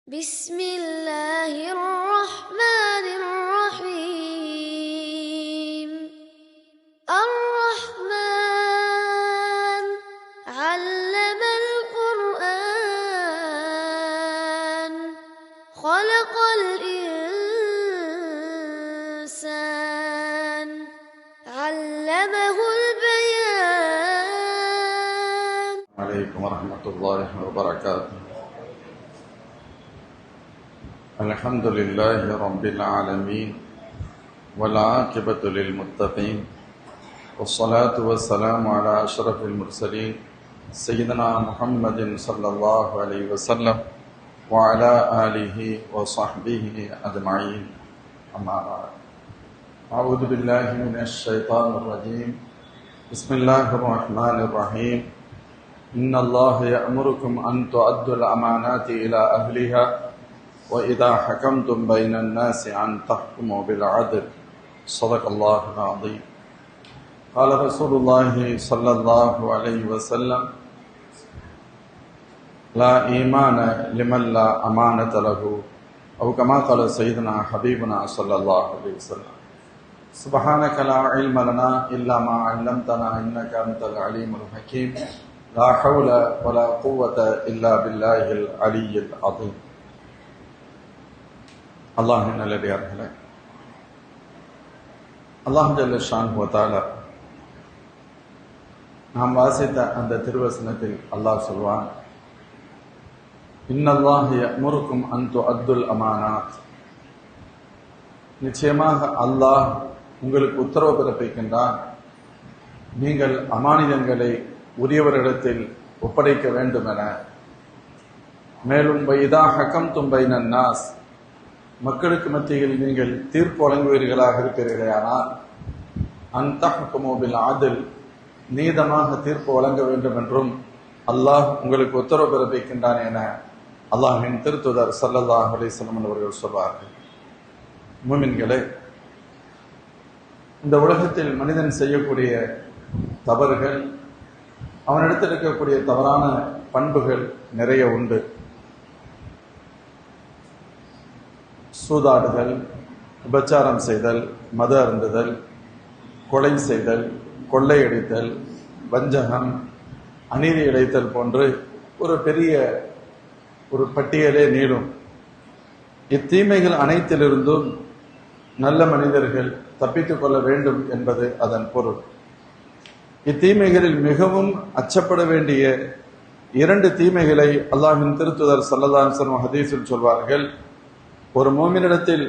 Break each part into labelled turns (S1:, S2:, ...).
S1: بسم الله الرحمن الرحيم الرحمن علم القرآن خلق الإنسان علمه البيان.
S2: عليكم ورحمة الله وبركاته. الحمد لله رب العالمين والعاقبة للمتقين والصلاة والسلام على أشرف المرسلين سيدنا محمد صلى الله عليه وسلم وعلى آله وصحبه أجمعين. أما بعد، أعوذ بالله من الشيطان الرجيم. بسم الله الرحمن الرحيم. إن الله يأمركم أن تؤدوا الأمانات إلى أهلها وإذا حكمتم بين الناس أن تحكموا بالعدل. صدق الله العظيم. قال رسول الله صلى الله عليه وسلم: لا إيمان لمن لا أمانة له، أو كما قال سيدنا حبيبنا صلى الله عليه وسلم. سبحانك لا علم لنا إلا ما علمتنا إنك أنت العليم الحكيم. لا حول ولا قوة إلا بالله العلي العظيم. அல்லாஹின் நல்லடியார்களே, அல்லாஹ் ஜல்ல ஷான்ஹு வ தஆலா நாம் வாசித்த அந்த திருவசனத்தில் அல்லாஹ் சொல்வான்: இன்னல்லாஹ யஅமுருக்கும் அன் துஅத்துல் அமானாத். நிச்சயமாக அல்லாஹ் உங்களுக்கு உத்தரவு பிறப்பிக்கின்றான், நீங்கள் அமானிதங்களை உரியவரிடத்தில் ஒப்படைக்க வேண்டும் என. மேலும் வைதா ஹகம்தும் பைனன் நாஸ், மக்களுக்கு மத்தியில் நீங்கள் தீர்ப்பு வழங்குவீர்களாக இருப்பீர்களானால் அன் தஹ்குமு பில் அத்ல், நீதமாக தீர்ப்பு வழங்க வேண்டும் என்றும் அல்லாஹ் உங்களுக்கு உத்தரவு பிறப்பிக்கின்றான் என அல்லாஹ்வின் திருத்தூதர் ஸல்லல்லாஹு அலைஹி வஸல்லம் அவர்கள் சொல்வார்கள். முஃமின்களே, இந்த உலகத்தில் மனிதன் செய்யக்கூடிய தவறுகள், அவனிடத்தில் இருக்கக்கூடிய தவறான பண்புகள் நிறைய உண்டு. சூதாடுதல், விபச்சாரம் செய்தல், மது அருந்துதல், கொலை செய்தல், கொள்ளையடித்தல், வஞ்சகம், அநீதி இழைத்தல் போன்று ஒரு பெரிய ஒரு பட்டியலே நீளும். இத்தீமைகள் அனைத்திலிருந்தும் நல்ல மனிதர்கள் தப்பித்துக் கொள்ள வேண்டும் என்பது அதன் பொருள். இத்தீமைகளில் மிகவும் அச்சப்பட வேண்டிய இரண்டு தீமைகளை அல்லாஹ்வின் திருத்தூதர் ஸல்லல்லாஹு அலைஹி வஸல்லம் ஹதீஸில் சொல்வார்கள். ஒரு மோமினிடத்தில்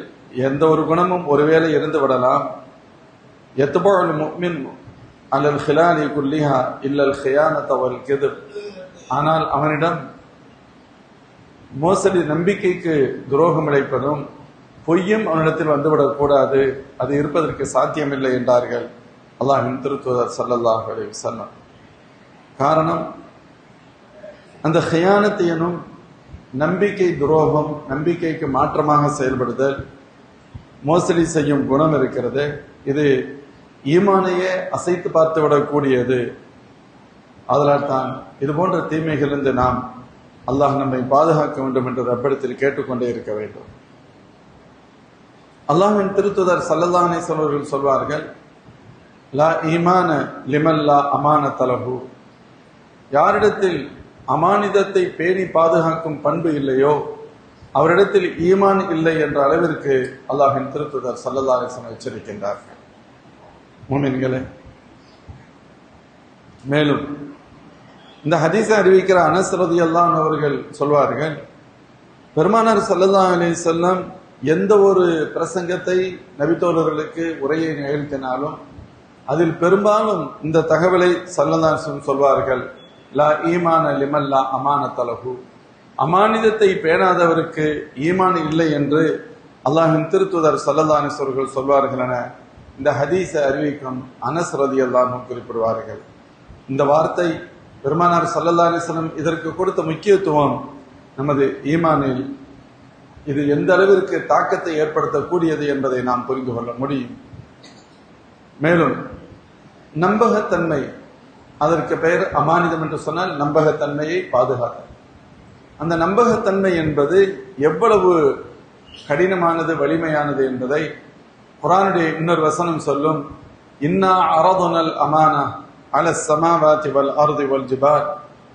S2: எந்த ஒரு குணமும் ஒருவேளை இருந்து விடலாம். யத்புல் முஃமின் அலல் ஹிலாலி குல்லிஹா இல்லல் ஹியானத வல் கிதுப். ஆனால் அவனிடம் மோசடி, நம்பிக்கைக்கு துரோகம் இழைப்பதும் பொய்யும் அவனிடத்தில் வந்துவிடக் கூடாது, அது இருப்பதற்கு சாத்தியமில்லை என்றார்கள் அல்லாஹ்வின் திருத்தூதர் ஸல்லல்லாஹு அலைஹி வஸல்லம். காரணம், அந்த ஹியானத் எனும் நம்பிக்கை துரோகம், நம்பிக்கைக்கு மாற்றமாக செயல்படுதல், மோசடி செய்யும் குணம் இருக்கிறது. இது ஈமானையே அசைத்து பார்த்துவிடக்கூடியது. அதனால் தான் இது போன்ற தீமைகளிலிருந்து நாம் அல்லாஹ் நம்மை பாதுகாக்க வேண்டும் என்று ரப்பிடத்தில் கேட்டுக்கொண்டே இருக்க வேண்டும். அல்லாஹ்வின் திருத்தூதர் ஸல்லல்லாஹு அலைஹி வஸல்லம் அவர்கள் சொல்வார்கள்: லா ஈமான லிமன் லா அமானத லஹு. யாரிடத்தில் அமானிதத்தை பேணி பாதுகாக்கும் பண்பு இல்லையோ அவரிடத்தில் ஈமான் இல்லை என்ற அளவிற்கு அல்லாஹ்வின் திருத்தூதர் ஸல்லல்லாஹு அலைஹி வஸல்லம் எச்சரிக்கின்றார்கள். முஃமின்களே, மேலும் இந்த ஹதீஸை அறிவிக்கிற அனஸ் ரலியல்லாஹு அன்ஹு அவர்கள் சொல்வார்கள், பெருமானார் ஸல்லல்லாஹு அலைஹி வஸல்லம் எந்த ஒரு பிரசங்கத்தை நபித்தோழர்களுக்கு உரையை நிகழ்த்தினாலும் அதில் பெரும்பாலும் இந்த தகவலை ஸல்லல்லாஹு அலைஹி வஸல்லம் சொல்வார்கள்: லா ஈமான லிமன் லா அமானத லஹு. அமானிதத்தை பேணாதவருக்கு ஈமான் இல்லை என்று அல்லாஹ்வின் திருத்தூதர் ஸல்லல்லாஹு அலைஹி வஸல்லம் சொல்வார்கள் என இந்த ஹதீஸை அறிவிக்கும் அனஸ் ரலியல்லாஹு அன்ஹு குறிப்பிடுவார்கள். இந்த வார்த்தை பெருமானார் ஸல்லல்லாஹு அலைஹி வஸல்லம் இதற்கு கொடுத்த முக்கியத்துவம் நமது ஈமானில் இது எந்த அளவிற்கு தாக்கத்தை ஏற்படுத்தக்கூடியது என்பதை நாம் புரிந்து கொள்ள முடியும். மேலும் நம்பகத்தன்மை, அதற்கு பெயர் அமானிதம் என்று சொன்னால் நம்பகத்தன்மையை பாதுகாத்தல். அந்த நம்பகத்தன்மை என்பது எவ்வளவு கடினமானது, வலிமையானது என்பதை குர்ஆனுடைய இன்னொரு வசனம் சொல்லும். இன்னா அரதுனல் அமானா அல ஸமாவாதி வல் அர்தி வல் ஜிபால்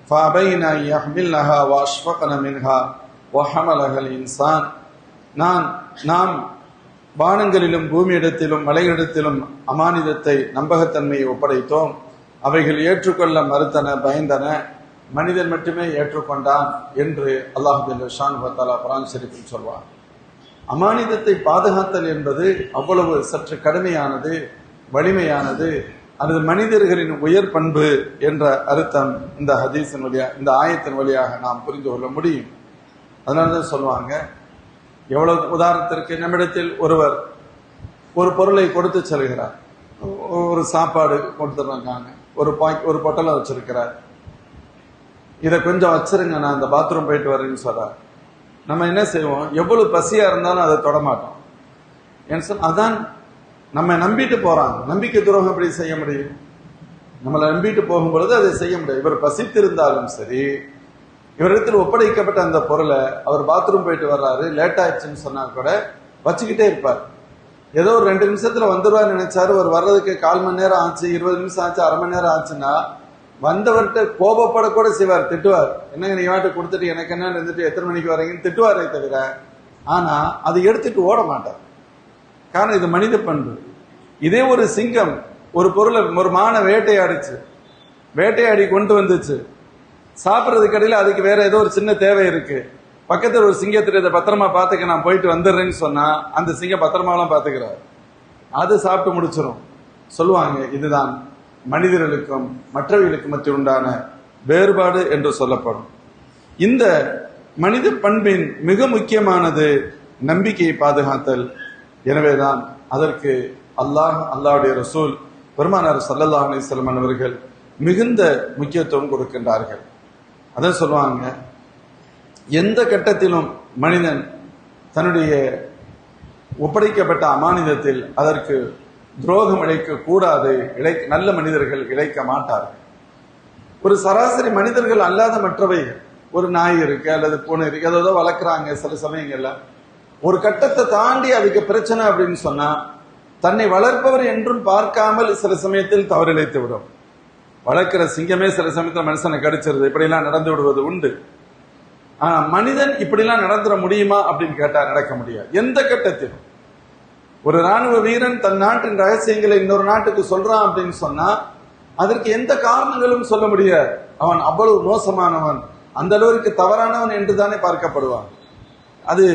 S2: ஃபஅபைன யஹ்மில்னஹா வஅஷ்ஃபக்ன மின்ஹா வஹமலஹல் இன்சான். நாம் வானங்களிலும் பூமியிடத்திலும் மலையிடத்திலும் அமானிதத்தை, நம்பகத்தன்மையை ஒப்படைத்தோம். அவைகள் ஏற்றுக்கொள்ள மறுத்தன, பயந்தன. மனிதன் மட்டுமே ஏற்றுக்கொண்டான் என்று அல்லாஹ் ஜல்ல ஷானுஹு வ தஆலா குர்ஆன் ஷரீஃபில் சொல்வார். அமானிதத்தை பாதுகாத்தல் என்பது அவ்வளவு சற்று கடுமையானது, வலிமையானது. அது மனிதர்களின் உயர் பண்பு என்ற அர்த்தம் இந்த ஹதீஸின் வழியாக, இந்த ஆயத்தின் வழியாக நாம் புரிந்து கொள்ள முடியும். அதனாலதான் சொல்லுவாங்க, எவ்வளவு உதாரணத்திற்கு நம்மிடத்தில் ஒருவர் ஒரு பொருளை கொடுத்து செல்கிறார். ஒரு சாப்பாடு கொடுத்துருக்காங்க, ஒரு பொட்டலை வச்சிருக்கிறார். இதை கொஞ்சம் வச்சிருங்க, நான் அந்த பாத்ரூம் போயிட்டு வரேன்னு சொல்றார். நம்ம என்ன செய்வோம்? எவ்வளவு பசியா இருந்தாலும் அதை தொடமாட்டோம். ஏன்னு சொன்னா அதான் நம்ம நம்பிட்டு போறாங்க. நம்பிக்கை துரோகம் எப்படி செய்ய முடியும்? நம்மளை நம்பிட்டு போகும்பொழுது அதை செய்ய முடியாது. இவர் பசித்திருந்தாலும் சரி, இவரிடத்தில் ஒப்படைக்கப்பட்ட அந்த பொருளை அவர் பாத்ரூம் போயிட்டு வர்றாரு, லேட் ஆயிடுச்சுன்னு சொன்னா கூட வச்சுக்கிட்டே இருப்பார். ஏதோ ஒரு 2 நிமிஷத்துல வந்துருவார் நினைச்சாரு, ஒரு வர்றதுக்கு 1/4 மணி நேரம் ஆச்சு, 20 நிமிஷம் ஆச்சு, அரை மணி நேரம் ஆச்சுன்னா வந்தவர்கிட்ட கோபப்படக்கூட செய்வார், திட்டுவார். என்னங்க நீ வாட்டு கொடுத்துட்டு எனக்கு என்ன இருந்துட்டு எத்தனை மணிக்கு வரீங்கன்னு திட்டுவாரே தவிர, ஆனா அதை எடுத்துட்டு ஓட மாட்டார். காரணம் இது மனித பண்பு. இதே ஒரு சிங்கம் ஒரு பொருளை, ஒரு மானை வேட்டையாடி கொண்டு வந்துச்சு, சாப்பிட்றதுக்கு இடையில அதுக்கு வேற ஏதோ ஒரு சின்ன தேவை இருக்கு, பக்கத்தில் ஒரு சிங்கத்திட்ட இதை பத்திரமா பாத்துக்க, நான் போயிட்டு வந்துடுறேன்னு சொன்னா அந்த சிங்கம் பத்திரமாலாம் பாத்துக்கிறார், அது சாப்பிட்டு முடிச்சிடும். சொல்லுவாங்க, இதுதான் மனிதர்களுக்கும் மற்றவர்களுக்கும் மத்திய உண்டான வேறுபாடு என்று சொல்லப்படும். இந்த மனித பண்பின் மிக முக்கியமானது நம்பிக்கையை பாதுகாத்தல். எனவேதான் அதற்கு அல்லாஹ்வுடைய ரசூல் பெருமானார் ஸல்லல்லாஹு அலைஹி வஸல்லம் அவர்கள் மிகுந்த முக்கியத்துவம் கொடுக்கின்றார்கள். அதான் சொல்லுவாங்க, எந்த கட்டத்திலும் மனிதன் தன்னுடைய ஒப்படைக்கப்பட்ட அமானிதத்தில் அதற்கு துரோகம் இழைக்க கூடாது. நல்ல மனிதர்கள் இழைக்க மாட்டார்கள். ஒரு சராசரி மனிதர்கள் அல்லாத மற்றவை, ஒரு நாய் இருக்கு அல்லது பூனை இருக்கு, ஏதோ வளர்க்குறாங்க. சில சமயங்கள்ல ஒரு கட்டத்தை தாண்டி அதுக்கு பிரச்சனை அப்படின்னு சொன்னா தன்னை வளர்ப்பவர் என்றும் பார்க்காமல் சில சமயத்தில் தவறிழைத்து விடும். வளர்க்கிற சிங்கமே சில சமயத்தில் மனுஷனை கடிச்சிருது, இப்படிலாம் நடந்து விடுவது உண்டு. ஆனா மனிதன் இப்படிலாம் நடந்துட முடியுமா அப்படின்னு கேட்டா நடக்க முடியாது. எந்த கட்டத்திலும் ஒரு ராணுவ வீரன் தன் நாட்டின் ரகசியங்களை இன்னொரு நாட்டுக்கு சொல்றான் அப்படின்னு சொன்னா அதற்கு எந்த காரணங்களும் சொல்ல முடியாது. அவன் அவ்வளவு மோசமானவன், அந்த அளவிற்கு தவறானவன் என்று தானே பார்க்கப்படுவான். அது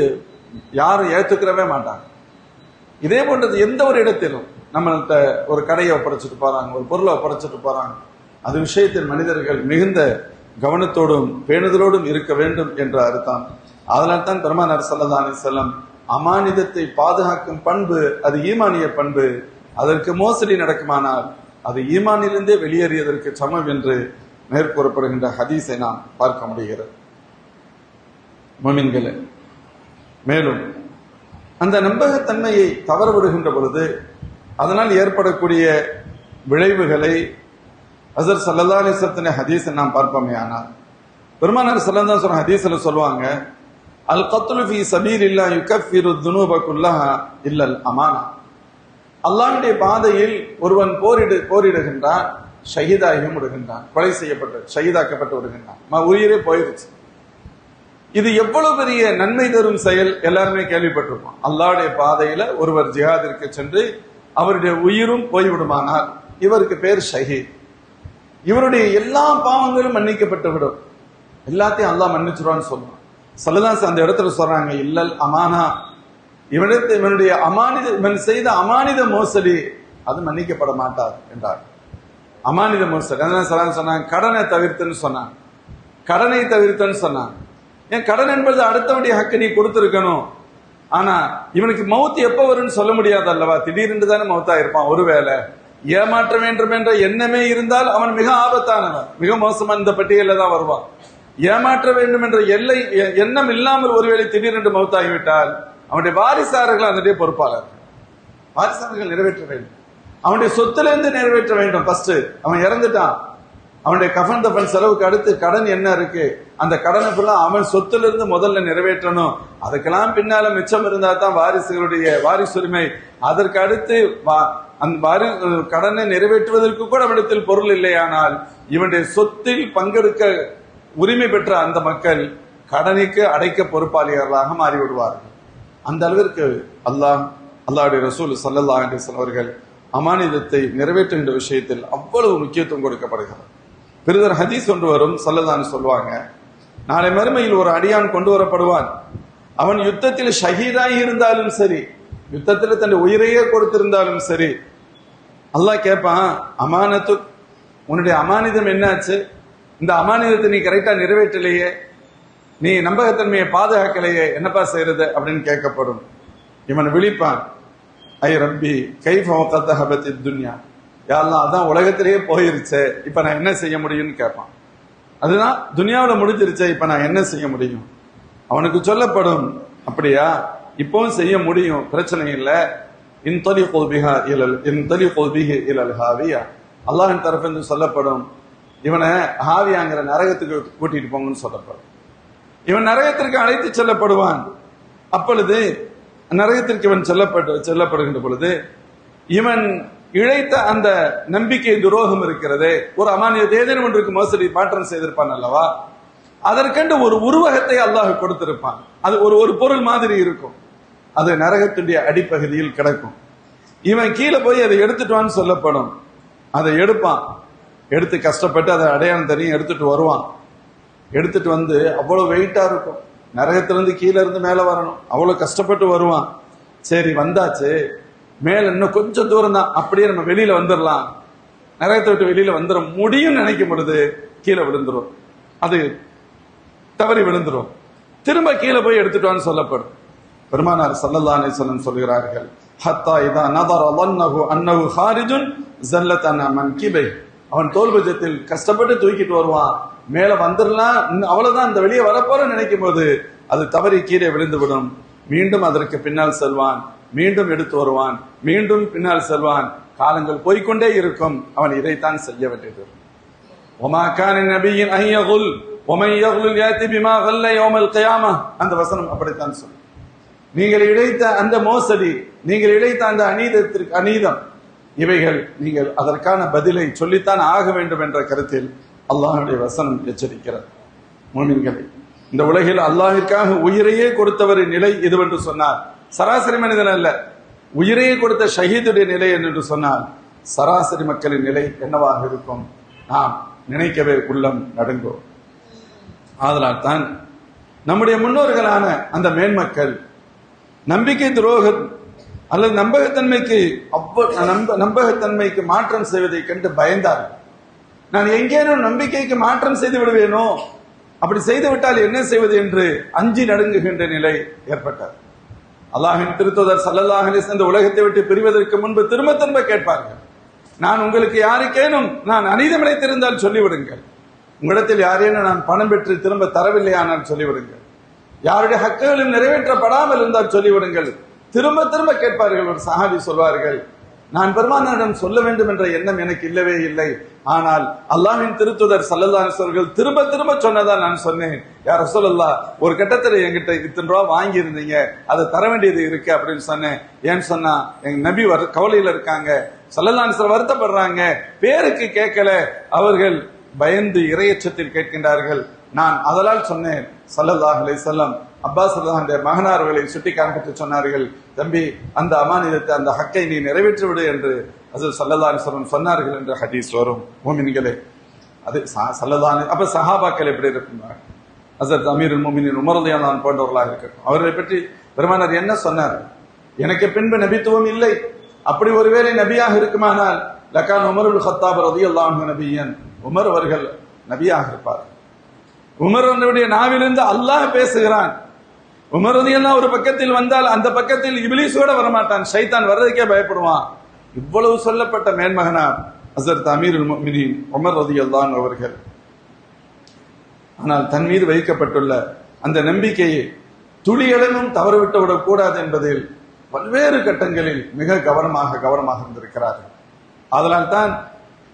S2: யாரும் ஏற்றுக்கிறவே மாட்டாங்க. இதே போன்றது எந்த ஒரு இடத்திலும் நம்மள்கிட்ட ஒரு கடையை ஒப்படைச்சிட்டு போறாங்க, ஒரு பொருளை ஒப்படைச்சிட்டு போறாங்க, அது விஷயத்தில் மனிதர்கள் மிகுந்த கவனத்தோடும் பேணுதலோடும் இருக்க வேண்டும் என்ற அர்த்தம். அதனால் தான் பெருமானார் ஸல்லல்லாஹு அலைஹி வஸல்லம் அமானிதத்தை பாதுகாக்கும் பண்பு அது ஈமானிய பண்பு. அதற்கு மோசடி நடக்குமானால் அது ஈமானிலிருந்தே வெளியேறியதற்கு சமம் என்று மேற்கூறப்படுகின்ற ஹதீஸை நாம் பார்க்க முடிகிறது. முஃமின்களே, மேலும் அந்த நம்பகத்தன்மையை தவறவிடுகின்ற பொழுது அதனால் ஏற்படக்கூடிய விளைவுகளை ஹஸரத் ஸல்லல்லாஹு அலைஹி வஸல்லம் ஹதீஸை நாம் பார்ப்போமே. ஆனால் பெருமானார் ஸல்லல்லாஹு அலைஹி வஸல்லம் ஹதீஸ்ல சொல்லுவாங்க, அல் கத்லு ஃபீ சபீலில்லாஹ் யுகஃபிரு துனூப குல்லஹா இல்லல் அமானா. அல்லாஹ்வுடைய பாதையில் ஒருவன் போரிடுகின்றான், ஷஹீதாகியும் விடுகின்றான், கொலை செய்யப்பட்டு ஷஹீதாக்கப்பட்டு விடுகின்றான், உயிரே போயிருச்சு. இது எவ்வளவு பெரிய நன்மை தரும் செயல் எல்லாருமே கேள்விப்பட்டிருப்போம். அல்லாஹ்வுடைய பாதையில ஒருவர் ஜிஹாதிற்கு சென்று அவருடைய உயிரும் போய்விடுமானால் இவருக்கு பேர் ஷஹீத். இவருடைய எல்லா பாவங்களும் மன்னிக்கப்பட்டு விடும், எல்லாத்தையும் அல்லாஹ் மன்னிச்சிருவான்னு சொல்லுவான். ஸல்லல்லாஹு அந்த இடத்துல சொல்றாங்க, இல்லல் அமானா, இவனுடைய அமானித, இவன் செய்த அமானித மோசடி அது மன்னிக்கப்பட மாட்டார் என்றார். அமானித மோசடி அதனால சொன்னாங்க, கடனை தவிர்த்துன்னு சொன்னாங்க, கடனை தவிர்த்துன்னு சொன்னாங்க. ஏன் கடன் என்பது அடுத்தவனுடைய ஹக்கு நீ கொடுத்திருக்கணும். ஆனா இவனுக்கு மவுத் எப்ப வரும்னு சொல்ல முடியாது அல்லவா? திடீரென்று தானே மவுத்தா இருப்பான். ஒருவேளை ஏமாற்ற வேண்டும் என்ற எண்ணமே இருந்தால் அவன் மிக ஆபத்தானவன், மிக மோசமான இந்த பட்டியலில் தான் வருவான். ஏமாற்ற வேண்டும் என்ற எண்ணம் இல்லாமல் ஒருவேளை திடீரென்று மவுத்தாகிவிட்டால் அவனுடைய வாரிசார்கள் அதனுடைய பொறுப்பாளர், வாரிசார்கள் நிறைவேற்ற வேண்டும். அவனுடைய சொத்திலிருந்து நிறைவேற்ற வேண்டும். ஃபர்ஸ்ட் அவன் இறந்துட்டான், அவனுடைய கஃன் தஃபன் செலவுக்கு அடுத்து கடன் என்ன இருக்கு, அந்த கடனை ஃபுல்லா அவன் சொத்துல இருந்து முதல்ல நிறைவேற்றணும். அதுக்கெல்லாம் பின்னால மிச்சம் இருந்தா தான் வாரிசுகளுடைய வாரிசுரிமை. அதற்கு அடுத்து அந்த கடனை நிறைவேற்றுவதற்கு கூட அவனிடத்தில் பொருள் இல்லையானால் இவனுடைய சொத்தில் பங்கெடுக்க உரிமை பெற்ற அந்த மக்கள் கடனுக்கு அடைக்க பொறுப்பாளிகளாக மாறிவிடுவார்கள். அந்த அளவிற்கு அல்லாஹ்வுடைய ரசூல் ஸல்லல்லாஹு அலைஹி வஸல்லம் அவர்கள் அமானிதத்தை நிறைவேற்றுகின்ற விஷயத்தில் அவ்வளவு முக்கியத்துவம் கொடுக்கப்படுகிறது. பெரிதர் ஹதீஸ் ஒன்று வரும், ஸல்லல்லாஹு சொல்வாங்க, நாளை மறுமையில் ஒரு அடியான் கொண்டு வரப்படுவான். அவன் யுத்தத்தில் ஷஹீதாகி இருந்தாலும் சரி, யுத்தத்தில் தன் உயிரையே கொடுத்திருந்தாலும் சரி, அல்லாஹ் கேட்பான், அமானத்து, உன்னுடைய அமானிதம் என்னாச்சு? இந்த அமானிதத்தை நீ கரெக்டா நிறைவேற்றலையே, நீ நம்பகத்தன்மையை பாதுகாக்கலையே, என்னப்பா செய்யறது அப்படின்னு கேட்கப்படும். இவன் விழிப்பான், ஐ ரப்பி கைஃப வகத்தஹபத் துன்யா, யா அல்லாஹ் அதான் உலகத்திலேயே போயிருச்சே, இப்ப நான் என்ன செய்ய முடியும்னு கேட்பான். அதுதான் துனியாவில் முடிஞ்சிருச்சே, இப்ப நான் என்ன செய்ய முடியும்? அவனுக்கு சொல்லப்படும், அப்படியா, இப்பவும் செய்ய முடியும், பிரச்சனை இல்லை. அல்லாஹின் தரப்பிலிருந்து சொல்லப்படும், இவனை ஹாவியாங்கிற நரகத்துக்கு கூட்டிட்டு போங்கன்னு சொல்லப்படும். இவன் நரகத்திற்கு அழைத்து செல்லப்படுவான். அப்பொழுது நரகத்திற்கு இவன் செல்லப்படுகின்ற பொழுது இவன் இழைத்த அந்த நம்பிக்கை துரோகம் இருக்கிறது, ஒரு அமானியத்தை ஏதேனும் ஒன்றுக்கு மோசடி மாற்றம் செய்திருப்பான் அல்லவா, அதற்கென்று ஒரு உருவகத்தை அல்லாஹ் கொடுத்திருப்பான். அது ஒரு பொருள் மாதிரி இருக்கும். அது நரகத்துடைய அடிப்பகுதியில் கிடக்கும். இவன் கீழே போய் அதை எடுத்துட்டுவான்னு சொல்லப்படும். அதை எடுப்பான், எடுத்து கஷ்டப்பட்டு அதை அடையாளம் தெரியும் எடுத்துட்டு வருவான். எடுத்துட்டு வந்து அவ்வளவு வெயிட்டா இருக்கும், நரகத்திலிருந்து கீழே இருந்து மேல வரணும், அவ்வளவு கஷ்டப்பட்டு வருவான். சரி வந்தாச்சு, மேல இன்னும் கொஞ்சம் தூரம் தான், அப்படியே நம்ம வெளியில வந்துடலாம், நரகத்தை விட்டு வெளியில வந்துட முடியும் நினைக்கும் பொழுது கீழே விழுந்துரும், அது தவறி விழுந்துரும். திரும்ப கீழே போய் எடுத்துட்டான்னு சொல்லப்படும். பெருமானார் ஸல்லல்லாஹு அலைஹி வஸல்லம் சொல்கிறார்கள், ஹத்தா இதா நதர லன்னஹு அன்னஹு ஹாரிஜுன் ஸல்லத்தன மன்கிபை, அவன் தோல்பஜத்தில் கஷ்டப்பட்டு தூக்கிட்டு வருவான், மேல வந்துடலாம், அவ்வளவுதான், இந்த வெளியே வரப்போறன்னு நினைக்கும் போது அது தவறி கீழே விழுந்து விடும். மீண்டும் அதற்கு பின்னால் செல்வான், மீண்டும் எடுத்து வருவான், மீண்டும் பின்னால் செல்வான், காலங்கள் போய்கொண்டே இருக்கும். அவன் இதைத்தான் செய்ய வேண்டியது. ஒமா கான நபியின் ஐயகுல் ஒமை யகுல் யாதி பிமா கல்ல யௌமல் கியாமஹ், அந்த வசனம் அப்படித்தான் சொல்லும். நீங்கள் இழைத்த அந்த மோசடி, நீங்கள் இழைத்த அந்த அநீதம், இவைகள் நீங்கள் அதற்கான பதிலை சொல்லித்தான் ஆக வேண்டும் என்ற கருத்தில் அல்லாஹ்வுடைய வசனம் எச்சரிக்கிறது. முஃமின்களே, இந்த உலகில் அல்லாஹ்விற்காக உயிரையே கொடுத்தவரின் நிலை இதுவென்று சொன்னார். சராசரி மனிதன் அல்ல, உயிரையே கொடுத்த ஷஹீதுடைய நிலை என்று சொன்னால் சராசரி மக்களின் நிலை என்னவாக இருக்கும்? நாம் நினைக்கவே உள்ளம் நடுங்கும். ஆதலால் தான் நம்முடைய முன்னோர்களான அந்த மேன்மக்கள் நம்பிக்கை துரோகம் அல்லது நம்பகத்தன்மைக்கு மாற்றம் செய்வதை கண்டு பயந்தார்கள். நான் எங்கேனும் நம்பிக்கைக்கு மாற்றம் செய்து விடுவேனோ, அப்படி செய்து விட்டால் என்ன செய்வது என்று அஞ்சி நடுங்குகின்ற நிலை ஏற்பட்டது. அல்லாஹ்வின் திருத்தூதர் ஸல்லல்லாஹு அலைஹி வஸல்லம் இந்த உலகத்தை விட்டு பிரிவதற்கு முன்பு திரும்ப திரும்ப கேட்பார்கள், நான் உங்களுக்கு யாருக்கேனும் நான் அநீதம் இழைத்திருந்தால் சொல்லிவிடுங்கள், உங்களிடத்தில் யாரேனும் நான் பணம் பெற்று திரும்ப தரவில்லையானால் சொல்லிவிடுங்கள், யாருடைய ஹக்குகளும் நிறைவேற்றப்படாமல் இருந்தால் சொல்லிவிடுங்கள். திரும்ப திரும்ப கேட்பார்கள். ஒரு சஹாபி சொல்வார்கள், நான் பெருமானாரிடம் சொல்ல வேண்டும் என்ற எண்ணம் எனக்கு இல்லவே இல்லை, ஆனால் அல்லாஹ்வின் திருத்தூதர் ஸல்லல்லாஹு அலைஹி வஸல்லம் திரும்ப திரும்ப சொன்னதா நான் சொன்னேன், யா ரசூலல்லாஹ், ஒரு கட்டத்தில் என்கிட்ட இத்தனை ரூபா வாங்கி இருந்தீங்க, அதை தர வேண்டியது இருக்கு அப்படின்னு சொன்னேன். ஏன்னு சொன்னா எங்க நபி கவலையில இருக்காங்க, ஸல்லல்லாஹு அலைஹி வஸல்லம் வருத்தப்படுறாங்க, பேருக்கு கேட்கல, அவர்கள் பயந்து இறையச்சத்தில் கேட்கின்றார்கள். நான் அதனால் சொன்னேன். ஸல்லல்லாஹு அலைஹி வஸல்லம் அப்பாஸ் ரலியல்லாஹு மகனார்களை சுட்டி காண்பித்து சொன்னார்கள், தம்பி, அந்த அமானிதத்தை, அந்த ஹக்கை நீ நிறைவேற்றி விடு என்று ஹஜ்ரத் ஸல்லல்லாஹு அலைஹி வஸல்லம் சொன்னார்கள் என்ற ஹதீஸ் வரும். முஃமின்களே, அது ஸல்லல்லாஹு அலைஹி, அப்ப சஹாபாக்கள் எப்படி இருக்கிறார்கள்? ஹஜ்ரத் அமீருல் முஃமினீன் உமர் ரலியல்லாஹு அன்ஹு போன்றவர்களாக இருக்கட்டும், அவர்களை பற்றி பெருமானார் என்ன சொன்னார்? எனக்கு பின்பு நபித்துவம் இல்லை, அப்படி ஒருவேளை நபியாக இருக்குமானால் லகான் உமருல் கத்தாப் ரலியல்லாஹு அன்ஹு நபியன், உமர் அவர்கள் நபியாக இருப்பார். உமர் அவருடைய நாவிலிருந்து அல்லாஹ் பேசுகிறான். உமர் ரலியல்லாஹு ஒரு பக்கத்தில் வந்தால் அந்த பக்கத்தில் இப்லீஸ் கூட வரமாட்டான், ஷைத்தான் வர்றதுக்கே பயப்படுவான். இவ்வளவு சொல்லப்பட்ட மேன்மகனார் ஹஜ்ரத் அமீருல் முஃமினீன் உமர் ரலியல்லாஹு அன்ஹு அவர்கள். ஆனால் தன் மீது வைக்கப்பட்டுள்ள அந்த நம்பிக்கையை துளியளவும் தவறவிட்டு விடக்கூடாது என்பதில் பல்வேறு கட்டங்களில் மிக கவனமாக இருந்திருக்கிறார்கள். அதனால் தான்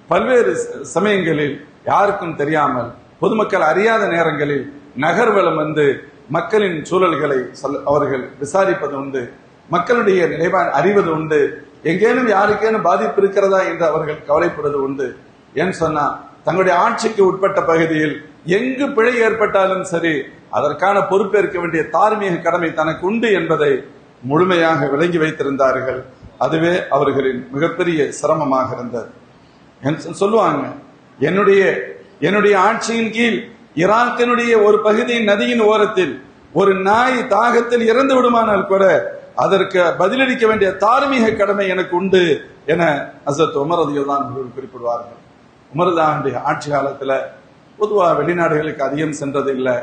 S2: பல்வேறு சமயங்களில் யாருக்கும் தெரியாமல் பொதுமக்கள் அறியாத நேரங்களில் நகர்வலம் வந்து மக்களின் சூழல்களை அவர்கள் விசாரிப்பது உண்டு, மக்களுடைய நிலைமை அறிவது உண்டு, எங்கேனும் யாருக்கேனும் பாதிப்பு இருக்கிறதா என்று அவர்கள் கவலைப்படுவது உண்டு. ஏன்னு சொன்னா தங்களுடைய ஆட்சிக்கு உட்பட்ட பகுதியில் எங்கு பிழை ஏற்பட்டாலும் சரி அதற்கான பொறுப்பேற்க வேண்டிய தார்மீக கடமை தனக்கு உண்டு என்பதை முழுமையாக விளங்கி வைத்திருந்தார்கள். அதுவே அவர்களின் மிகப்பெரிய சிரமமாக இருந்தது. சொல்லுவாங்க, என்னுடைய ஆட்சியின் கீழ் ஈராக்கினுடைய ஒரு பகுதியின் நதியின் ஓரத்தில் ஒரு நாய் தாகத்தில் இறந்து விடுமானால் கூட அதற்கு பதிலளிக்க வேண்டிய தார்மீக கடமை எனக்கு உண்டு என ஹஸரத் உமர் ரலியல்லாஹு அன்ஹு குறிப்பிடுவார்கள். உமர் ரலியல்லாஹு ஆட்சி காலத்துல பொதுவாக வெளிநாடுகளுக்கு அதிகம் சென்றது இல்லை.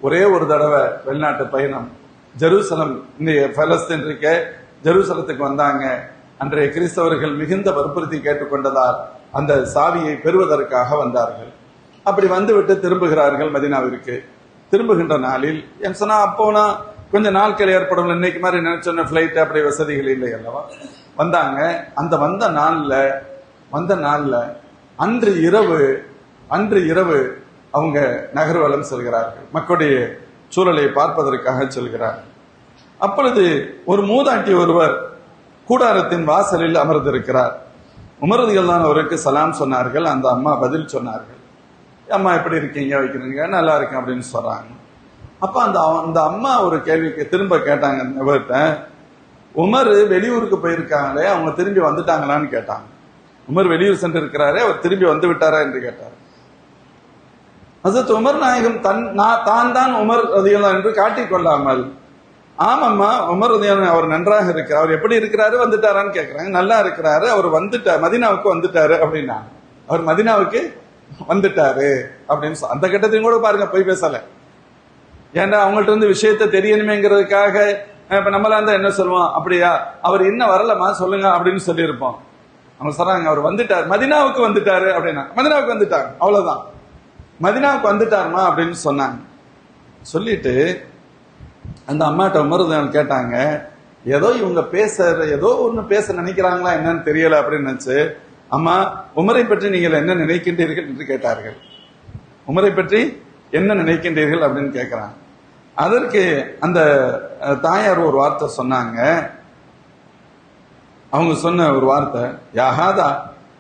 S2: ஒரே ஒரு தடவை வெளிநாட்டு பயணம் ஜெருசலம், இன்றைய பலஸ்தீன் இருக்க ஜெருசலத்துக்கு வந்தாங்க. அன்றைய கிறிஸ்தவர்கள் மிகுந்த வற்புறுத்தி கேட்டுக்கொண்டதால் அந்த சாவியை பெறுவதற்காக வந்தார்கள். அப்படி வந்துவிட்டு திரும்புகிறார்கள் மதீனாவிற்கு. திரும்புகின்ற நாளில் என் சொன்னா அப்போனா கொஞ்சம் நாட்கள் ஏற்படும், இன்னைக்கு மாதிரி நினைச்சோன்ன பிளைட் அப்படி வசதிகள் இல்லை அல்லவா. வந்தாங்க. அந்த வந்த நாள்ல அன்று இரவு அவங்க நகர்வலம் செல்கிறார்கள், மக்களுடைய சூழலை பார்ப்பதற்காக செல்கிறார்கள். அப்பொழுது ஒரு மூதாட்டி ஒருவர் கூடாரத்தின் வாசலில் அமர்ந்திருக்கிறார். உமர் ரலியல்லாஹு அவருக்கு சலாம் சொன்னார்கள். அந்த அம்மா பதில் சொன்னார்கள், அம்மா எப்படி இருக்கீங்க, வைக்கிறீங்க, நல்லா இருக்கேன் அப்படின்னு சொல்றாங்க. அப்ப அந்த அம்மா ஒரு கேள்விக்கு திரும்ப கேட்டாங்க இவர்கிட்ட, உமர் வெளியூருக்கு போயிருக்காங்களே, அவங்க திரும்பி வந்துட்டாங்களான்னு கேட்டாங்க. உமர் வெளியூர் சென்று இருக்கிறாரே, அவர் திரும்பி வந்து விட்டாரா என்று கேட்டார். ஹஸரத் உமர் நாயகம் தான் தான் உமர் ரலியல்லாஹு என்று காட்டிக் கொள்ளாமல், ஆமாம்மா உமர் ரலியல்லாஹு அவர் நன்றாக இருக்கிறார், அவர் எப்படி இருக்கிறாரு, வந்துட்டாரான்னு கேட்கிறாங்க. நல்லா இருக்கிறாரு, அவர் வந்துட்டார், மதீனாவுக்கு வந்துட்டாரு அப்படின்னா, அவர் மதீனாவுக்கு வந்துட்டாரு அப்படின்னு அந்த கட்டத்தையும் கூட பாருங்க, போய் பேசல. ஏன்னா அவங்கள்ட்ட இருந்து விஷயத்த தெரியணுமேங்கிறதுக்காக இப்ப நம்மளா இருந்தா என்ன சொல்லுவோம், அப்படியா அவர் இன்னும் வரலமா சொல்லுங்க அப்படின்னு சொல்லி இருப்போம். அவங்க சொல்றாங்க அவர் வந்துட்டார், மதீனாவுக்கு வந்துட்டாரு அப்படின்னா, மதீனாவுக்கு வந்துட்டார், அவ்வளவுதான், மதீனாவுக்கு வந்துட்டாருமா அப்படின்னு சொன்னாங்க. சொல்லிட்டு அந்த அம்மாட்ட உமர் கேட்டாங்க, ஏதோ இவங்க ஏதோ ஒண்ணு பேச நினைக்கிறாங்களா என்னன்னு தெரியல அப்படின்னு நினைச்சு, அம்மா உமரை பற்றி நீங்கள் என்ன நினைக்கின்றீர்கள் என்று கேட்டார்கள். உமரை பற்றி என்ன நினைக்கின்றீர்கள் அப்படின்னு கேட்கிறாங்க. அதற்கு அந்த தாயார் ஒரு வார்த்தை சொன்னாங்க. அவங்க சொன்ன ஒரு வார்த்தை, யாஹாதா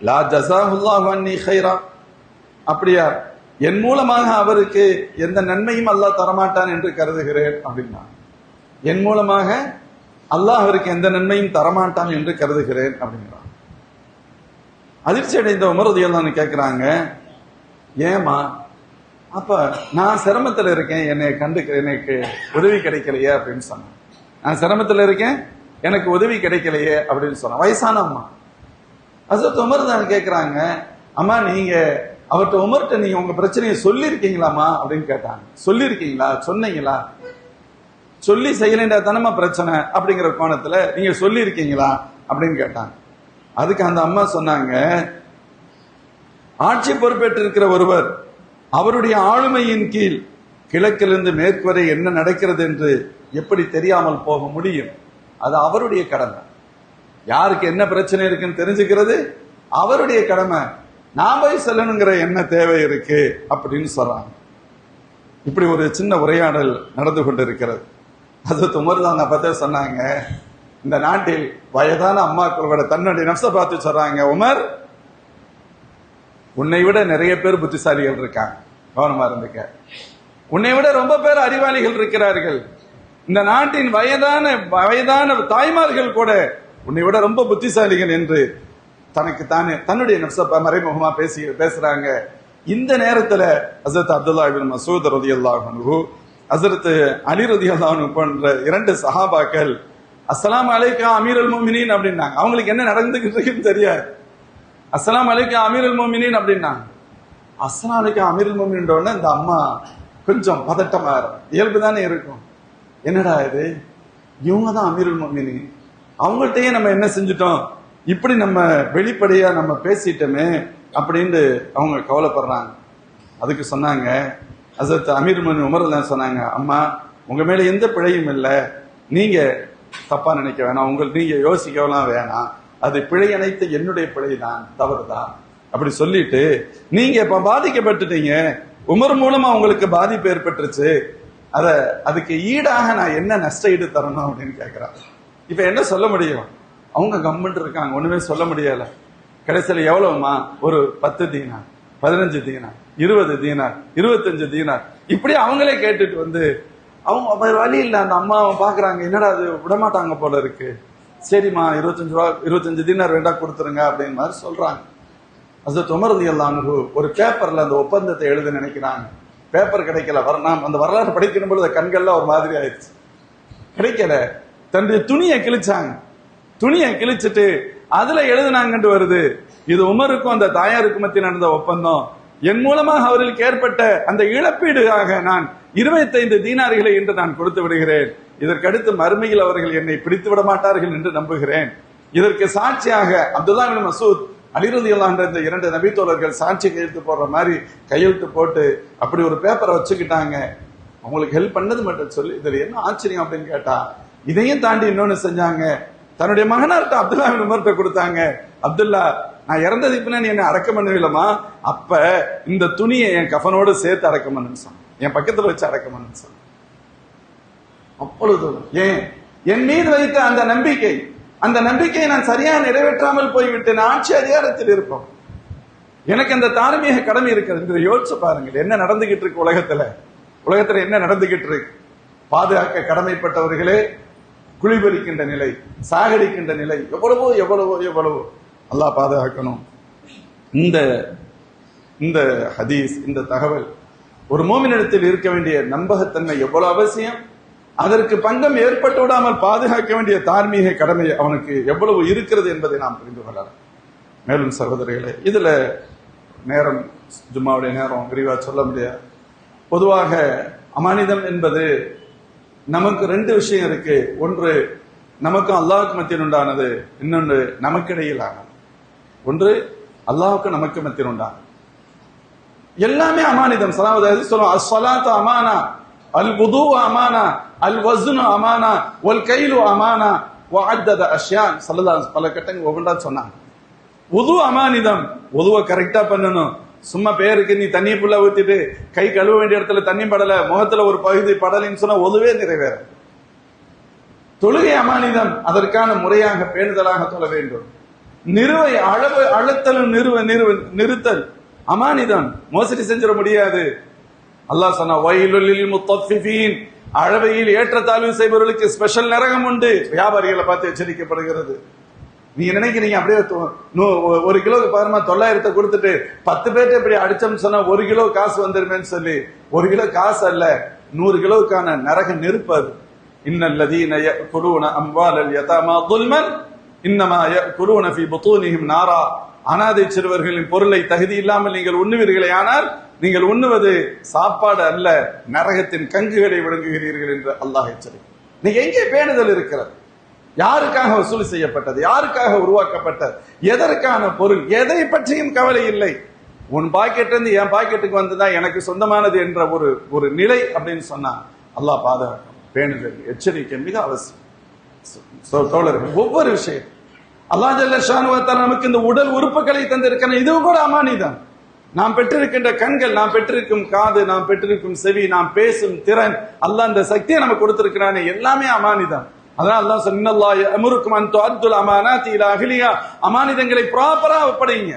S2: லா ஜஸாஹுல்லாஹு அன்னி கைரா, அப்படியா என் மூலமாக அவருக்கு எந்த நன்மையும் அல்லாஹ் தரமாட்டான் என்று கருதுகிறேன் அப்படின்னா, என் மூலமாக அல்லாஹ் அவருக்கு எந்த நன்மையும் தரமாட்டான் என்று கருதுகிறேன் அப்படிங்கிறான். அதிர்ச்சி அடைந்த உமர் ரலியல்லாஹு கேட்கிறாங்க, ஏமா அப்ப நான் சிரமத்தில் இருக்கேன், என்னை எனக்கு உதவி கிடைக்கலையே அப்படின்னு சொன்னேன். நான் சிரமத்தில் இருக்கேன், எனக்கு உதவி கிடைக்கலையே அப்படின்னு சொன்னேன். வயசான அம்மா. ஹஸரத் உமர் தான் கேட்கிறாங்க, அம்மா நீங்க அவர்கிட்ட உமர்கிட்ட நீங்க உங்க பிரச்சனையை சொல்லி இருக்கீங்களாமா அப்படின்னு கேட்டாங்க. சொல்லி இருக்கீங்களா, சொன்னீங்களா, சொல்லி செய்யலேண்டா தானமா பிரச்சனை அப்படிங்கிற கோணத்துல நீங்க சொல்லி இருக்கீங்களா அப்படின்னு கேட்டாங்க. அதுக்கு அந்த அம்மா சொன்னாங்க, ஆட்சி பொறுப்பேற்று இருக்கிற ஒருவர் அவருடைய ஆளுமையின் கீழ் கிழக்கிலிருந்து மேற்கு வரை என்ன நடக்கிறது என்று எப்படி தெரியாமல் போக முடியும்? அது அவருடைய கடமை. யாருக்கு என்ன பிரச்சனை இருக்குன்னு தெரிஞ்சுக்கிறது அவருடைய கடமை. நான் போய் சொல்லணுங்கிற என்ன தேவை இருக்கு அப்படின்னு சொல்றாங்க. இப்படி ஒரு சின்ன உரையாடல் நடந்து கொண்டிருக்கிறது. அது உமர் தான் பத்தி சொன்னாங்க, இந்த நாட்டில் வயதான அம்மாக்களோட தன்னுடைய நப்சை பார்த்து சொல்றாங்க, உமர் உன்னை விட நிறைய பேர் புத்திசாலிகள் இருக்காங்க, கவனமா இருந்துக்க. உன்னை விட ரொம்ப பேர் அறிவாளிகள் இருக்கிறார்கள். இந்த நாட்டின் வயதான தாய்மார்கள் கூட உன்னை விட ரொம்ப புத்திசாலிகள் என்று தனக்கு தானே தன்னுடைய நப்ச மறைமுகமா பேசுறாங்க. இந்த நேரத்துல ஹஸரத் அப்துல்லாஹ் இப்னு மஸ்ஊத் ரலியல்லாஹு அன்ஹு, ஹஸரத் அலி ரலியல்லாஹு அன்ஹு போன்ற இரண்டு சஹாபாக்கள் அஸ்ஸலாமு அலைக்கும் அமீருல் முஃமினீன் அப்படின்னாங்க. அவங்களுக்கு என்ன நடந்துகிட்டு இருக்குன்னு தெரியாது. அஸ்ஸலாமு அலைக்கும் அமீருல் முஃமினீன் அப்படின்னாங்க. அஸ்ஸலாமு அலைக்கும் அமீருல் முஃமினீன் உடனே இந்த அம்மா கொஞ்சம் பதட்டமா இயல்புதானே இருக்கும். என்னடா இது, இவங்க தான் அமீருல் முஃமினீன், அவங்கள்ட்டயே நம்ம என்ன செஞ்சுட்டோம், இப்படி நம்ம வெளிப்படையா நம்ம பேசிட்டோமே அப்படின்னு அவங்க கவலைப்படுறாங்க. அதுக்கு சொன்னாங்க ஹஸரத் அமீருல் முஃமினீன் உமர் தான் சொன்னாங்க, அம்மா உங்க மேல எந்த பிழையும் இல்லை, நீங்க தப்பா நினைக்க வேணாம், நீங்க யோசிக்கலாம் வேணாம், அது பிழை அனைத்து என்னுடைய பிழைதான், தவறுதான். அப்படி சொல்லிட்டு நீங்க இப்ப பாதிக்கப்பட்டுட்டீங்க, உமர் மூலமா உங்களுக்கு பாதிப்பு ஏற்பட்டுருச்சு, அதுக்கு ஈடாக நான் என்ன நஷ்ட ஈடு தரணும் அப்படின்னு கேட்கிறான். இப்ப என்ன சொல்ல முடியும்? அவங்க கம்மெண்ட் இருக்காங்க, ஒண்ணுமே சொல்ல முடியல. கடைசியில் எவ்வளவுமா? ஒரு 10 தீனார், 15 தீனார், 20 தீனார், 25 தீனார், இப்படி அவங்களே கேட்டுட்டு வந்து அவங்க வழி இல்ல. அந்த அம்மா பாக்குறாங்க, என்னடா அது விடமாட்டாங்க போல இருக்கு. சரிம்மா 25 ரூபா 25 தீனார் வேண்டா கொடுத்துருங்க அப்படின்னு மாதிரி சொல்றாங்க. ஹஜ்ரத் உமர் ரலியல்லாஹு அன்ஹு ஒரு பேப்பர்ல அந்த ஒப்பந்தத்தை எழுத நினைக்கிறாங்க. பேப்பர் கிடைக்கல. நாம் அந்த வரலாறு படிக்கணும் பொழுது கண்கள்லாம் ஒரு மாதிரி ஆயிடுச்சு. கிடைக்கல. தன்னுடைய துணியை கிழிச்சாங்க. துணியை கிழிச்சிட்டு அதுல எழுதுனாங்கன்னு வருது, இது உமருக்கும் அந்த தாயாருக்கும் மத்தியில் நடந்த ஒப்பந்தம். என் மூலமாக அவர்களுக்கு ஏற்பட்ட அந்த இழப்பீடாக நான் 25 தீனார்களை என்று நான் கொடுத்து விடுகிறேன். இதற்கடுத்து மறுமையில் அவர்கள் என்னை பிடித்து விட மாட்டார்கள் என்று நம்புகிறேன். இதற்கு சாட்சியாக அப்துல்லா இப்னு மசூத், அலி ரலியல்லாஹு அன்ஹு இந்த 2 நபி தோழர்கள் சாட்சி கையெழுத்து போடுற மாதிரி கையெழுத்து போட்டு அப்படி ஒரு பேப்பரை வச்சுக்கிட்டாங்க. அவங்களுக்கு ஹெல்ப் பண்ணது மட்டும் சொல்லி இதுல என்ன ஆச்சரியம் அப்படின்னு கேட்டா, இதையும் தாண்டி இன்னொன்னு செஞ்சாங்க. தன்னுடைய மகனார்ட்ட அப்துல்லா இப்னு உமர்ட்ட கொடுத்தாங்க. அப்துல்லா, நான் இறந்தது இப்ப நீ என்ன அடக்கம் பண்ணுவில்லமா, அப்ப இந்த துணியை என் கஃனோடு சேர்த்து அடக்கம் பண்ணுன்னு சொன்ன, என் பக்கத்துல வச்சு அடக்கம் பண்ணுன்னு சொன்ன. அப்பொழுது ஏன் என் மீது வைத்த அந்த நம்பிக்கை, அந்த நம்பிக்கையை நான் சரியா நிறைவேற்றாமல் போய்விட்டேன். ஆட்சி அதிகாரத்தில் இருப்போம், எனக்கு அந்த தார்மீக கடமை இருக்கிறது. யோசிச்சு பாருங்கள் என்ன நடந்துகிட்டு இருக்கு உலகத்துல என்ன நடந்துகிட்டு இருக்கு. பாதுகாக்க கடமைப்பட்டவர்களே குளிபறிக்கின்ற நிலை, சாகடிக்கின்ற நிலை, எவ்வளவோ எவ்வளவோ எவ்வளவோ. அல்லாஹ் பாதுகாக்கணும். இந்த ஹதீஸ், இந்த தகவல் ஒரு மோமினிடத்தில் இருக்க வேண்டிய நம்பகத்தன்மை எவ்வளவு அவசியம், அதற்கு பங்கம் ஏற்பட்டு விடாமல் பாதுகாக்க வேண்டிய தார்மீக கடமை அவனுக்கு எவ்வளவு இருக்கிறது என்பதை நாம் புரிந்து கொள்ளலாம். மேலும் சகோதரர்களே, இதுல நேரம், ஜும்மாவுடைய நேரம் விரிவா சொல்ல முடியாது. பொதுவாக அமானிதம் என்பது நமக்கு 2 விஷயம் இருக்கு. ஒன்று நமக்கும் அல்லாஹ்வுக்கு மத்தியில் உண்டானது, இன்னொன்று நமக்கிடையிலானது. ஒன்று அல்லாஹ்வுக்கு நமக்கு மத்தியில் உண்டானது. எல்லாமே அமானிதம். சொல்லுவோம், அஸ்ஸலாத்து அமானா, அல் வுது அமானா, அல் வஸ்னு அமானா, வல் கைலு அமானா, வஅத்தத அஷ்யான். ஸல்லல்லாஹு பல கட்டங்கள் ஒவ்வொன்றா சொன்னாங்க. வுது அமானிதம், வுதுவை கரெக்டா பண்ணணும். சும்மா பேருக்கு நீ தண்ணி புள்ள ஊத்திட்டு கை கழுவ வேண்டிய இடத்துல தண்ணி படல, முகத்துல ஒரு பகுதி படலைன்னு சொன்னா வுதுவே நிறைவேற. தொழுகை அமானிதம், அதற்கான முறையாக பேணுதலாக தொழ வேண்டும். நிறுவை அளவு அழுத்தலும் நிறுத்தல் அமானிதம், மோசடி செஞ்சிட முடியாது. அல்லாஹ் சொன்னா வயலுல் லில் முத்தஃபிஃபீன், அளவையில் ஏற்றத்தாழ்வு செய்பவர்களுக்கு ஸ்பெஷல் நரகம் உண்டு. வியாபாரிகளை பார்த்து எச்சரிக்கப்படுகிறது. நீங்க நினைக்கிறீங்க அப்படியே 1 கிலோக்கு பாருமா 900 கொடுத்துட்டு 10 பேர்ட்ட இப்படி அடிச்சோம்னு சொன்னா 1 கிலோ காசு வந்துருமேன்னு சொல்லி, 1 கிலோ காசு அல்ல, 100 கிலோவுக்கான நரக நெருப்பு அது. இன்னல்லதீன யஅகுலூன அம்வாலல் யதாமா ظுல்மன் இன்னமா யஅகுலூன ஃபீ புதூனிஹிம் நாரா. அனாதை சிறுவர்களின் பொருளை தகுதி இல்லாமல் நீங்கள் உண்ணுவீர்களே, ஆனால் நீங்கள் உண்ணுவது சாப்பாடு அல்ல, நரகத்தின் கங்குகளை விழுங்குகிறீர்கள் என்று அல்லாஹ் எச்சரிக்கை. நீங்க எங்கே பேணுதல் இருக்கிறது? யாருக்காக வசூல் செய்யப்பட்டது, யாருக்காக உருவாக்கப்பட்டது, எதற்கான பொருள், எதை பற்றியும் கவலை இல்லை. உன் பாக்கெட் இருந்து என் பாக்கெட்டுக்கு வந்துதான் எனக்கு சொந்தமானது என்ற ஒரு நிலை அப்படின்னு சொன்னா அல்லாஹ் பாதுகாக்கும். பேணுதல், எச்சரிக்கை மிக அவசியம். தோழர்கள், ஒவ்வொரு விஷயம் அல்லாஹ் ஜல்ல ஷானுஹு வ தஆலா நமக்கு இந்த உடல் உறுப்புகளை தந்திருக்கிற, இதுவும் கூட அமானிதம். நாம் பெற்றிருக்கின்ற கண்கள், நாம் பெற்றிருக்கும் காது, நாம் பெற்றிருக்கும் செவி, நாம் பேசும் திறன், அல்லாஹ் இந்த சக்தியை நமக்கு கொடுத்திருக்கிறானே, எல்லாமே அமானிதம். அதனால அல்லாஹ் ஸல்லல்லாஹு அலைஹி அம்ருக்கும் அன் துஅத்துல் அமானாத்தி இலா அஹ்லிஹா, அமானிதங்களை ப்ராப்பரா ஒப்படைங்க.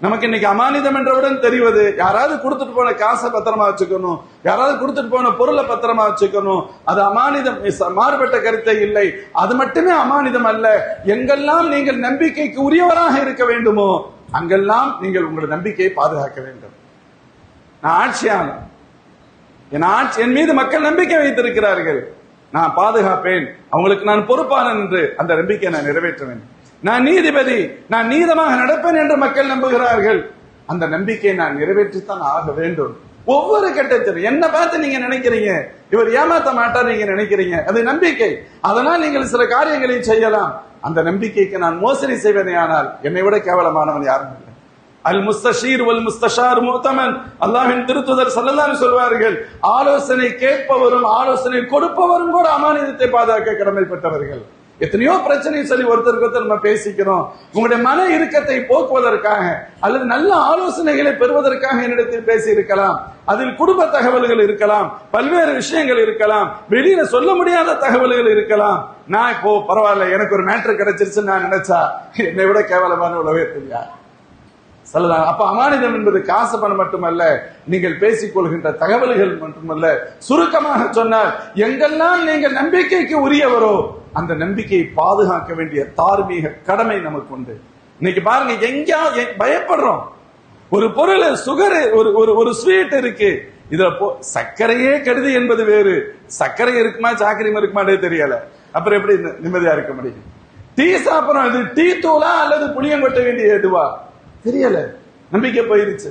S2: நமக்கு இன்னைக்கு அமானிதம் என்றவுடன் தெரிவது, யாராவது கொடுத்துட்டு போன காசை பத்திரமா வச்சுக்கணும், யாராவது கொடுத்துட்டு போன பொருளை பத்திரமா வச்சுக்கணும். அது அமானிதம், மாறுபட்ட கருத்தை இல்லை. அது மட்டுமே அமானிதம் அல்ல. எங்கெல்லாம் நீங்கள் நம்பிக்கைக்கு உரியவராக இருக்க வேண்டுமோ அங்கெல்லாம் நீங்கள் உங்களுடைய நம்பிக்கையை பாதுகாக்க வேண்டும். நான் ஆட்சியாளர், என் மீது மக்கள் நம்பிக்கை வைத்திருக்கிறார்கள், நான் பாதுகாப்பேன், அவங்களுக்கு நான் பொறுப்பாளன் என்று அந்த நம்பிக்கையை நான் நிறைவேற்ற வேண்டும். நான் நீதிபதி, நான் நீதமாக நடப்பேன் என்று மக்கள் நம்புகிறார்கள், அந்த நம்பிக்கையை நான் நிறைவேற்றித்தான் ஆக வேண்டும். ஒவ்வொரு கட்டத்திலும் என்ன பார்த்து நீங்க நினைக்கிறீங்க இவர் ஏமாத்த மாட்டார், நீங்க நினைக்கிறீங்க, அது நம்பிக்கை. அதனால் நீங்கள் சில காரியங்களை செய்யலாம். அந்த நம்பிக்கைக்கு நான் மோசடி செய்வதே ஆனால் என்னை விட கேவலமானவன் யாரும் இல்லை. அல் முஸ்தஷீர் வல் முஸ்தஷார் முத்தமன், அல்லாஹ்வின் திருத்துதர் ஸல்லல்லாஹு அலைஹி சொல்வார்கள், ஆலோசனை கேட்பவரும் ஆலோசனை கொடுப்பவரும் கூட அமானிதத்தை பாதுகாக்க கடமைப்பட்டவர்கள். எத்தனையோ பிரச்சனையை சொல்லி ஒருத்தருக்கு ஒருத்தர் நம்ம பேசிக்கிறோம். உங்களுடைய மன இறுக்கத்தை போக்குவதற்காக அல்லது நல்ல ஆலோசனைகளை பெறுவதற்காக என்னிடத்தில் பேசி இருக்கலாம். அதில் குடும்ப தகவல்கள் இருக்கலாம், பல்வேறு விஷயங்கள் இருக்கலாம், வெளியில சொல்ல முடியாத தகவல்கள் இருக்கலாம். நான் இப்போ பரவாயில்ல, எனக்கு ஒரு மேட்டர் கிடைச்சிருச்சுன்னு நான் நினைச்சா என்னை விட கேவலமான உலகத்தில் யார் சொல்லலாம். அப்ப அமானிதம் என்பது காசு பணம் மட்டுமல்ல, நீங்கள் பேசிக் கொள்கின்ற தகவல்கள் மட்டுமல்ல. சுருக்கமாக சொன்னால், எங்கெல்லாம் நீங்கள் நம்பிக்கைக்கு உரியவரோ அந்த நம்பிக்கையை பாதுகாக்க வேண்டிய தார்மீக கடமை நமக்கு உண்டு. இன்னைக்கு பாருங்க, எங்கேயாவது பயப்படுறோம். ஒரு பொருள் சுகர், ஒரு ஸ்வீட் இருக்கு, இதுல சர்க்கரையே கெடுதி என்பது வேறு. சர்க்கரை இருக்குமா சாக்கரியம் இருக்குமாட்டே தெரியல, அப்புறம் எப்படி நிம்மதியா இருக்க முடியும்? டீ சாப்பிடுறோம், இது டீ தூளா அல்லது புளியம் கொட்ட வேண்டிய எதுவா தெரியல, நம்பிக்கை போயிருச்சு.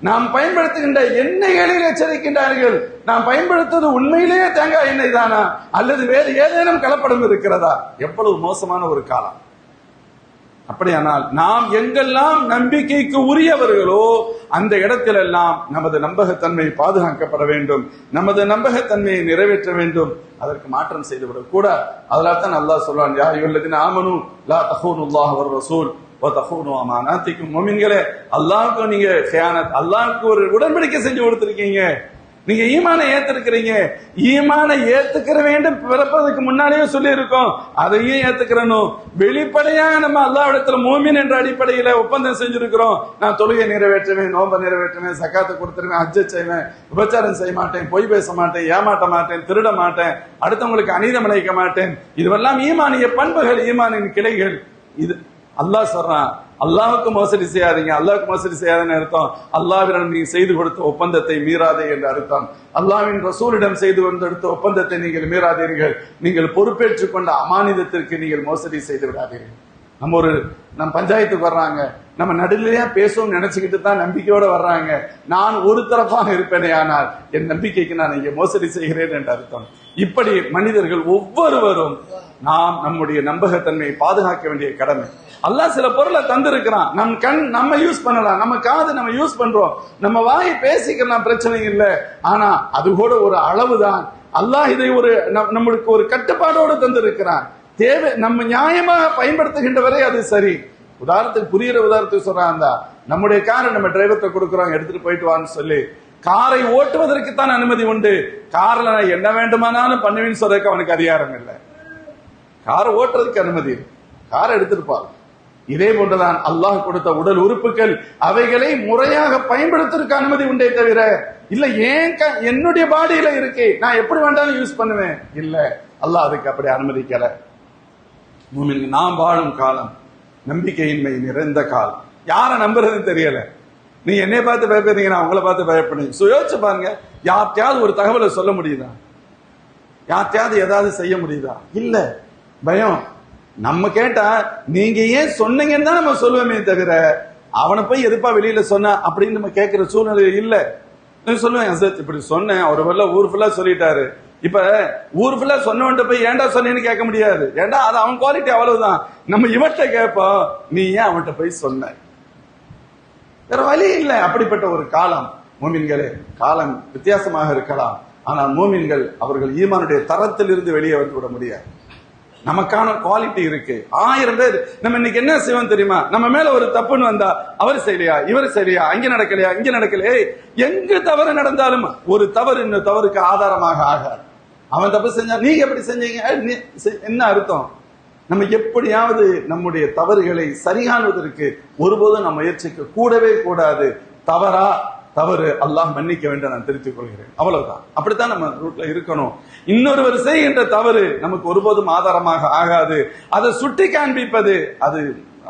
S2: நாம் பயன்படுத்துகின்ற எண்ணெய்களில் எச்சரிக்கின்றார்கள். நாம் பயன்படுத்துவது உண்மையிலேயே தேங்காய் எண்ணெய் தானா அல்லது வேறு ஏதேனும் கலப்படம் இருக்கிறதா? எவ்வளவு மோசமான ஒரு காலம். அப்படியானால் நாம் எங்கெல்லாம் நம்பிக்கைக்கு உரியவர்களோ அந்த இடத்திலெல்லாம் நமது நம்பகத்தன்மை பாதுகாக்கப்பட வேண்டும், நமது நம்பகத்தன்மையை நிறைவேற்ற வேண்டும். அதற்கு மாற்றம் செய்துவிடக் கூடாது. அதனால தான் அல்லாஹ் சொல்றான், யா அய்யுஹல்லதீன ஆமனூ லா தஹூனுல்லாஹ வ ரசூல் வ தஹூனு அமானாத்திக்கும். முஃமின்களே, அல்லாஹ்வுக்கு நீங்க கியானத், அல்லாஹ்வுக்கு ஒரு உடன்படிக்கை செஞ்சு கொடுத்திருக்கீங்க. நீங்க ஈமானை ஏத்திருக்கிறீங்க. ஈமானை ஏத்துக்கிற வேண்டும் பிறப்பதற்கு முன்னாலேயே சொல்லி இருக்கோம், அதையும் ஏத்துக்கிறணும். வெளிப்படையாக நம்ம அல்லாஹ்விடத்துல மூமின் என்ற அடிப்படையில ஒப்பந்தம் செஞ்சிருக்கிறோம். நான் தொழுகை நிறைவேற்றுவேன், நோன்பை நிறைவேற்றுவேன், சக்காத்தை கொடுத்துருவேன், ஹஜ்ஜை செய்வேன், விபச்சாரம் செய்ய மாட்டேன், பொய் பேச மாட்டேன், ஏமாட்ட மாட்டேன், திருட மாட்டேன், அடுத்தவங்களுக்கு அநீதம் இழைக்க மாட்டேன். இதுவெல்லாம் ஈமானிய பண்புகள், ஈமானின் கிளைகள். இது அல்லாஹ் சொல்றான், அல்லாஹ்வுக்கு மோசடி செய்யாதீங்க. அல்லாஹ்வுக்கு மோசடி செய்யாதன்னு அர்த்தம் அல்லாஹ்விடம் நீங்க செய்து கொடுத்த ஒப்பந்தத்தை மீறாதே என்று அர்த்தம். அல்லாஹ்வின் ரசூலிடம் செய்து கொடுத்த ஒப்பந்தத்தை நீங்கள் மீறாதீர்கள். நீங்கள் பொறுப்பேற்றுக் கொண்ட அமானிதத்திற்கு நீங்கள் மோசடி செய்து விடாதீர்கள். நம்ம பஞ்சாயத்துக்கு வர்றாங்க, நம்ம நடுநிலையா பேசுவோம் நினைச்சுக்கிட்டு தான் நம்பிக்கையோட வர்றாங்க. நான் ஒரு தரப்பாக இருப்பேனே, ஆனால் என் நம்பிக்கைக்கு நான் இங்கே மோசடி செய்கிறேன் என்று அர்த்தம். இப்படி மனிதர்கள் ஒவ்வொருவரும் நாம் நம்முடைய நம்பகத்தன்மையை பாதுகாக்க வேண்டிய கடமை. அல்லாஹ் சில பொருளை தந்திருக்கிறான், நம் கண் நம்ம யூஸ் பண்ணலாம், நம்ம காது நம்ம யூஸ் பண்றோம், நம்ம வாய் பேசிக்கலாம், பிரச்சனை இல்லை. ஆனா அது கூட ஒரு அளவுதான். அல்லாஹ் இதை ஒரு நம்மளுக்கு ஒரு கட்டுப்பாடோடு தந்திருக்கிறான். தேவை நம்ம நியாயமாக பயன்படுத்துகின்ற வரை அது சரி. உதாரணத்துக்கு புரியுற உதாரணத்துக்கு சொல்றாங்க, நம்முடைய காரை நம்ம டிரைவர்கிட்ட கொடுக்குறோம், எடுத்துட்டு போயிட்டு வான்னு சொல்லி. காரை ஓட்டுவதற்கு தான் அனுமதி உண்டு, கார்ல நான் என்ன வேண்டுமானாலும் பண்ணுவேன்னு சொல்றதுக்கு அவனுக்கு அதிகாரம் இல்லை. காரை ஓட்டுறதுக்கு அனுமதி, காரை எடுத்துட்டு போற. இதே போன்றுதான் அல்லாஹ் கொடுத்த உடல் உறுப்புகள், அவைகளை முறையாக பயன்படுத்துவதற்கு அனுமதி உண்டே தவிர இல்ல ஏன் என்னுடைய பாடியில இருக்கு நான் எப்படி வேண்டாலும் யூஸ் பண்ணுவேன் இல்ல, அல்லாஹ் அதுக்கு அப்படி அனுமதிக்கல. நாம் வாழும் காலம் நம்பிக்கையின்மை நிறைந்த காலம். யார நம்புறது தெரியல. நீ என்னை பார்த்து பயப்படுறீங்க, நான் உங்களை பார்த்து பயப்படுறீங்க. யோசிச்சு பாருங்க, யார்த்தையாவது ஒரு தகவலை சொல்ல முடியுதா? யார்த்தையாவது ஏதாவது செய்ய முடியுதா? இல்ல, பயம். நம்ம கேட்டா நீங்க ஏன் சொன்னீங்கன்னு தான் நம்ம சொல்லுவோமே தவிர அவனை போய் எதுப்பா வெளியில சொன்ன அப்படின்னு நம்ம கேட்கிற சூழ்நிலை இல்ல. சொல்லுவேன், இப்படி சொன்னேன், அவர் வரல ஊர் ஃபுல்லா சொல்லிட்டாரு. இப்ப ஊர் ஃபுல்லா சொன்னவன்ட்ட போய் ஏன்டா சொன்னேன்னு கேட்க முடியாது. ஏன்டா அது அவன் குவாலிட்டி அவ்வளவுதான். நம்ம இவன்ட்ட கேட்போம், நீ ஏன் அவன்கிட்ட போய் சொன்ன? வேற வழி இல்லை. அப்படிப்பட்ட ஒரு காலம். மூமின்களே, காலம் வித்தியாசமாக இருக்கலாம், ஆனால் மூமின்கள் அவர்கள் ஈமானுடைய தரத்தில் இருந்து வெளியே வந்து விட முடியாது. நமக்கான குவாலிட்டி இருக்கு. 1000 பேர் நம்ம இன்னைக்கு என்ன செய்வோம் தெரியுமா? நம்ம மேல ஒரு தப்புன்னு வந்தா, அவர் செய்யலையா, இவர் செய்யலையா, அங்க நடக்கலையா, இங்க நடக்கலையே, எங்கு தவறு நடந்தாலும் ஒரு தவறு இன்னும் தவறுக்கு ஆதாரமாக ஆகாது. அவன் தப்பு செஞ்சா நீங்க எப்படி செஞ்சீங்க என்ன அர்த்தம்? நம்ம எப்படியாவது நம்முடைய தவறுகளை சரியானதற்கு ஒருபோதும் நம்ம முயற்சிக்க கூடவே கூடாது. தவறா தவறு, அல்லாஹ் மன்னிக்க வேண்டும், நான் திருத்திக் கொள்கிறேன், அவ்வளவுதான். அப்படித்தான் நம்ம ரூட்ல இருக்கணும். இன்னொருவர் செய்கின்ற தவறு நமக்கு ஒருபோதும் ஆதாரமாக ஆகாது. அதை சுட்டி காண்பிப்பது அது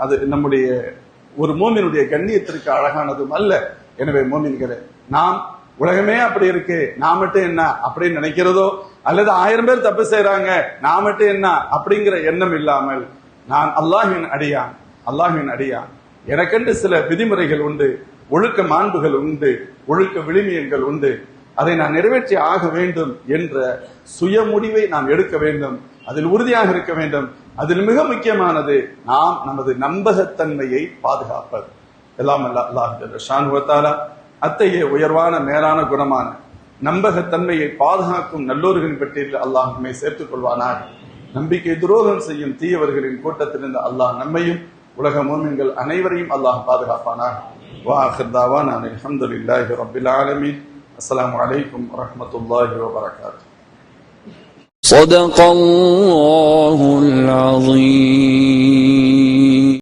S2: அது நம்முடைய ஒரு மூமினுடைய கண்ணியத்திற்கு அழகானதும் அல்ல. எனவே மூமின்களே, நாம் உலகமே அப்படி இருக்கு, நான் மட்டும் என்ன அப்படின்னு நினைக்கிறதோ, அல்லது 1000 பேர் தப்பு செய்யறாங்க, நான் மட்டும் என்ன அப்படிங்கிற எண்ணம் இல்லாமல், நான் அல்லாஹ்வின் அடியான், அல்லாஹ்வின் அடியான், எனக்கென்று சில விதிமுறைகள் உண்டு, ஒழுக்க மாண்புகள் உண்டு, ஒழுக்க விழுமியங்கள் உண்டு, அதை நான் நிறைவேற்றி ஆக வேண்டும் என்ற சுய முடிவை நாம் எடுக்க வேண்டும். அதில் உறுதியாக இருக்க வேண்டும். அதில் மிக முக்கியமானது நாம் நமது நம்பகத்தன்மையை பாதுகாப்பது. எல்லாம் அல்லாஹ் ஷான் வ தஆலா அத்தகைய உயர்வான மேலான குணமான நம்பகத்தன்மையை பாதுகாக்கும் நல்லோர்களின் பட்டியலில் அல்லாஹ் நம்மை சேர்த்துக் கொள்வானாக. நம்பிக்கை துரோகம் செய்யும் தீயவர்களின் கூட்டத்திலிருந்து அல்லாஹ் நம்மையும் உலக முஃமின்கள் அனைவரையும் அல்லாஹ் பாதுகாப்பானார். வாஹிர் தாவானா அல்ஹம்துலில்லாஹி ரப்பில் ஆலமீன். அஸ்ஸலாமு அலைக்கும் வரஹ்மத்துல்லாஹி வபரகாத்துஹு.
S3: صدق الله العظيم.